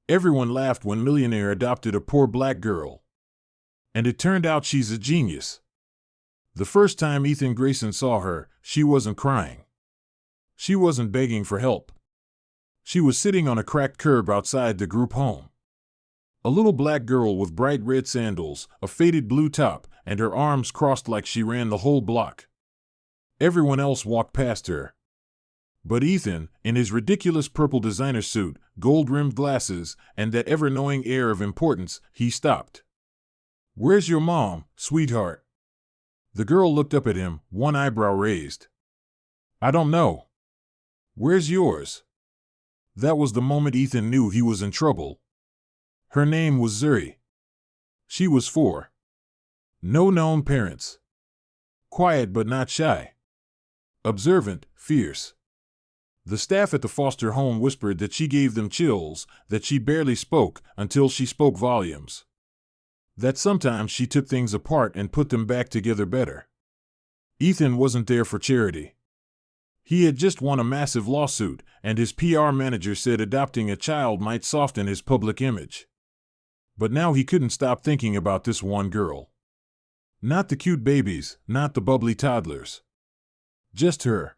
Everyone laughed when Millionaire adopted a poor black girl. And it turned out she's a genius. The first time Ethan Grayson saw her, she wasn't crying. She wasn't begging for help. She was sitting on a cracked curb outside the group home. A little black girl with bright red sandals, a faded blue top, and her arms crossed like she ran the whole block. Everyone else walked past her. But Ethan, in his ridiculous purple designer suit, gold-rimmed glasses, and that ever-knowing air of importance, he stopped. "Where's your mom, sweetheart?" The girl looked up at him, one eyebrow raised. "I don't know." "Where's yours?" That was the moment Ethan knew he was in trouble. Her name was Zuri. She was 4. No known parents. Quiet but not shy. Observant, fierce. The staff at the foster home whispered that she gave them chills, that she barely spoke until she spoke volumes. That sometimes she took things apart and put them back together better. Ethan wasn't there for charity. He had just won a massive lawsuit, and his PR manager said adopting a child might soften his public image. But now he couldn't stop thinking about this one girl. Not the cute babies, not the bubbly toddlers. Just her.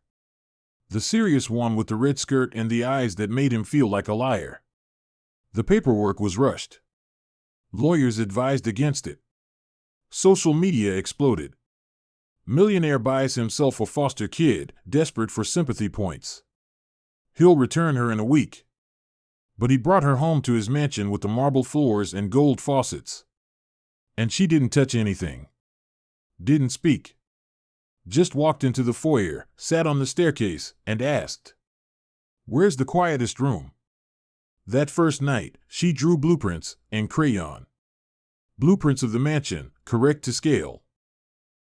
The serious one with the red skirt and the eyes that made him feel like a liar. The paperwork was rushed. Lawyers advised against it. Social media exploded. Millionaire buys himself a foster kid, desperate for sympathy points. He'll return her in a week. But he brought her home to his mansion with the marble floors and gold faucets. And she didn't touch anything. Didn't speak. Just walked into the foyer, sat on the staircase, and asked, "Where's the quietest room?" That first night, she drew blueprints, in crayon. Blueprints of the mansion, correct to scale.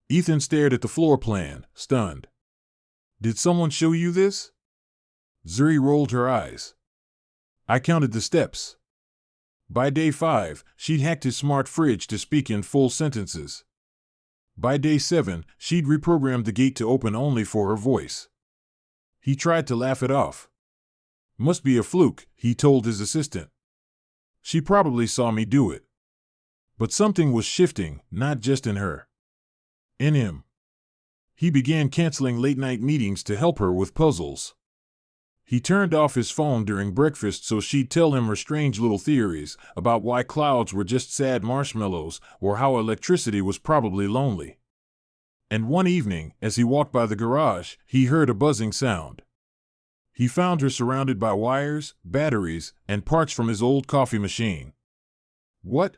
Ethan stared at the floor plan, stunned. "Did someone show you this?" Zuri rolled her eyes. "I counted the steps." By day 5, she'd hacked his smart fridge to speak in full sentences. By day 7, she'd reprogrammed the gate to open only for her voice. He tried to laugh it off. "Must be a fluke," he told his assistant. "She probably saw me do it." But something was shifting, not just in her. In him. He began canceling late-night meetings to help her with puzzles. He turned off his phone during breakfast so she'd tell him her strange little theories about why clouds were just sad marshmallows or how electricity was probably lonely. And one evening, as he walked by the garage, he heard a buzzing sound. He found her surrounded by wires, batteries, and parts from his old coffee machine. "What?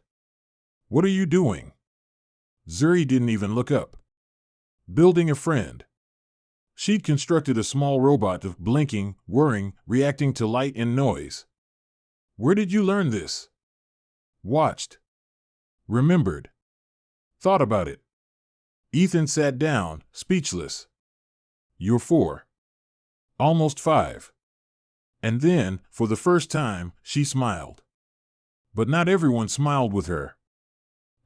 What are you doing?" Zuri didn't even look up. "Building a friend." She'd constructed a small robot of blinking, whirring, reacting to light and noise. "Where did you learn this?" "Watched. Remembered. Thought about it." Ethan sat down, speechless. "You're 4. Almost 5. And then, for the first time, she smiled. But not everyone smiled with her.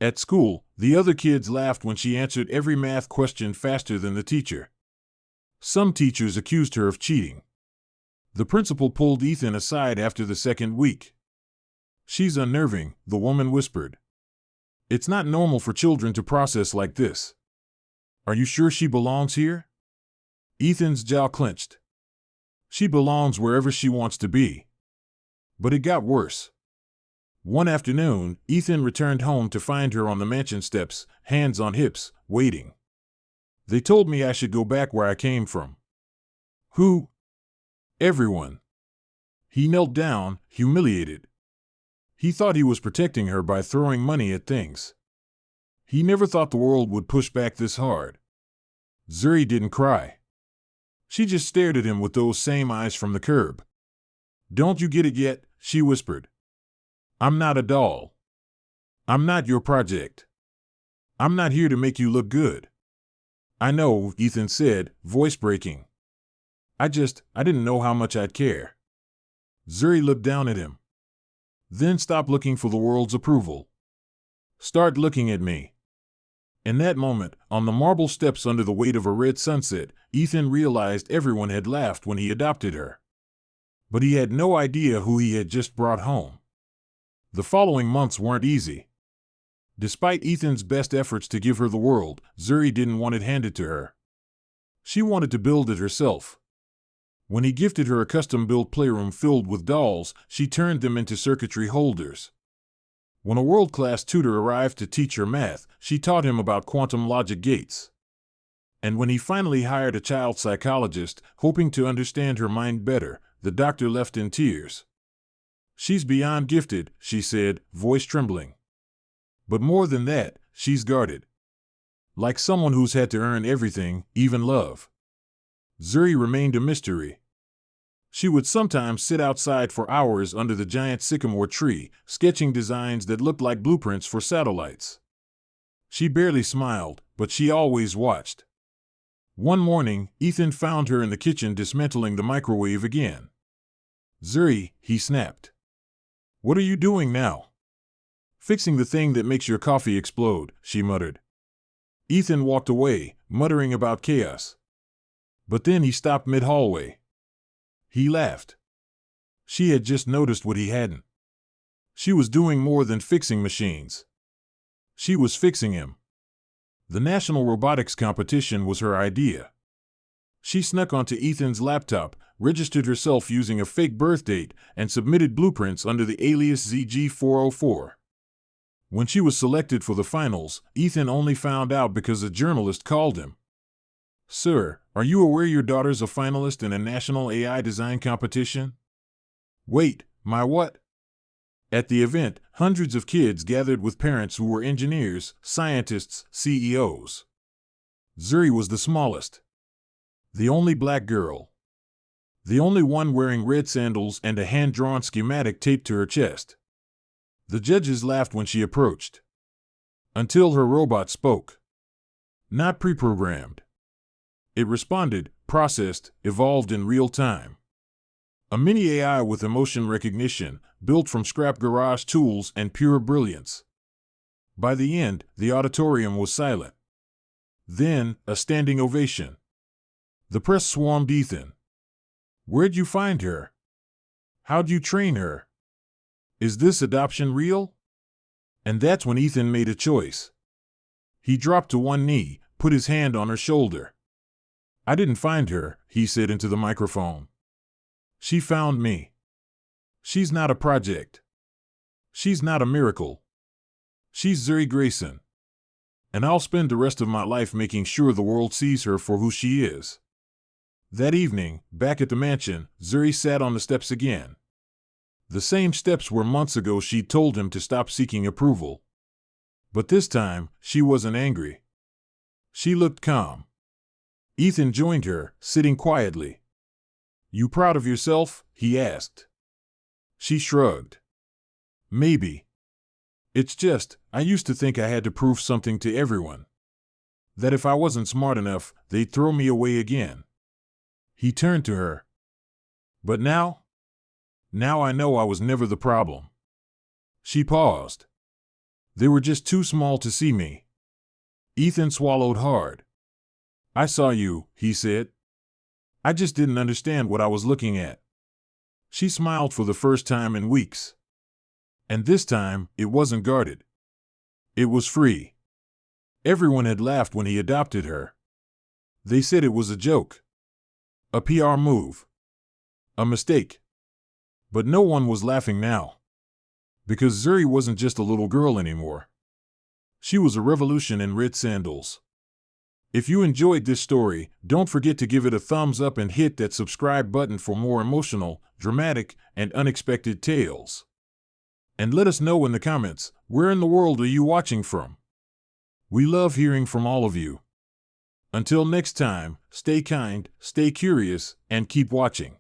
At school, the other kids laughed when she answered every math question faster than the teacher. Some teachers accused her of cheating. The principal pulled Ethan aside after the second week. "She's unnerving," the woman whispered. "It's not normal for children to process like this." "Are you sure she belongs here?" Ethan's jaw clenched. "She belongs wherever she wants to be." But it got worse. One afternoon, Ethan returned home to find her on the mansion steps, hands on hips, waiting. "They told me I should go back where I came from." "Who?" "Everyone." He knelt down, humiliated. He thought he was protecting her by throwing money at things. He never thought the world would push back this hard. Zuri didn't cry. She just stared at him with those same eyes from the curb. "Don't you get it yet?" she whispered. "I'm not a doll. I'm not your project. I'm not here to make you look good." "I know," Ethan said, voice breaking. I didn't know how much I'd care." Zuri looked down at him. "Then stop looking for the world's approval. Start looking at me." In that moment, on the marble steps under the weight of a red sunset, Ethan realized everyone had laughed when he adopted her. But he had no idea who he had just brought home. The following months weren't easy. Despite Ethan's best efforts to give her the world, Zuri didn't want it handed to her. She wanted to build it herself. When he gifted her a custom-built playroom filled with dolls, she turned them into circuitry holders. When a world-class tutor arrived to teach her math, she taught him about quantum logic gates. And when he finally hired a child psychologist, hoping to understand her mind better, the doctor left in tears. "She's beyond gifted," she said, voice trembling. "But more than that, she's guarded. Like someone who's had to earn everything, even love." Zuri remained a mystery. She would sometimes sit outside for hours under the giant sycamore tree, sketching designs that looked like blueprints for satellites. She barely smiled, but she always watched. One morning, Ethan found her in the kitchen dismantling the microwave again. "Zuri," he snapped. "What are you doing now?" "Fixing the thing that makes your coffee explode," she muttered. Ethan walked away, muttering about chaos. But then he stopped mid-hallway. He laughed. She had just noticed what he hadn't. She was doing more than fixing machines. She was fixing him. The national robotics competition was her idea. She snuck onto Ethan's laptop, registered herself using a fake birth date, and submitted blueprints under the alias ZG404. When she was selected for the finals, Ethan only found out because a journalist called him. "Sir, are you aware your daughter's a finalist in a national AI design competition?" "Wait, my what?" At the event, hundreds of kids gathered with parents who were engineers, scientists, CEOs. Zuri was the smallest. The only black girl. The only one wearing red sandals and a hand-drawn schematic taped to her chest. The judges laughed when she approached. Until her robot spoke. Not pre-programmed. It responded, processed, evolved in real time. A mini AI with emotion recognition, built from scrap garage tools and pure brilliance. By the end, the auditorium was silent. Then, a standing ovation. The press swarmed Ethan. "Where'd you find her? How'd you train her? Is this adoption real?" And that's when Ethan made a choice. He dropped to one knee, put his hand on her shoulder. "I didn't find her," he said into the microphone. "She found me. She's not a project. She's not a miracle. She's Zuri Grayson. And I'll spend the rest of my life making sure the world sees her for who she is." That evening, back at the mansion, Zuri sat on the steps again. The same steps where months ago she'd told him to stop seeking approval. But this time, she wasn't angry. She looked calm. Ethan joined her, sitting quietly. "You proud of yourself?" he asked. She shrugged. "Maybe. It's just, I used to think I had to prove something to everyone. That if I wasn't smart enough, they'd throw me away again." He turned to her. "But now? Now I know I was never the problem." She paused. "They were just too small to see me." Ethan swallowed hard. "I saw you," he said. "I just didn't understand what I was looking at." She smiled for the first time in weeks. And this time, it wasn't guarded. It was free. Everyone had laughed when he adopted her. They said it was a joke. A PR move. A mistake. But no one was laughing now. Because Zuri wasn't just a little girl anymore. She was a revolution in red sandals. If you enjoyed this story, don't forget to give it a thumbs up and hit that subscribe button for more emotional, dramatic, and unexpected tales. And let us know in the comments, where in the world are you watching from? We love hearing from all of you. Until next time, stay kind, stay curious, and keep watching.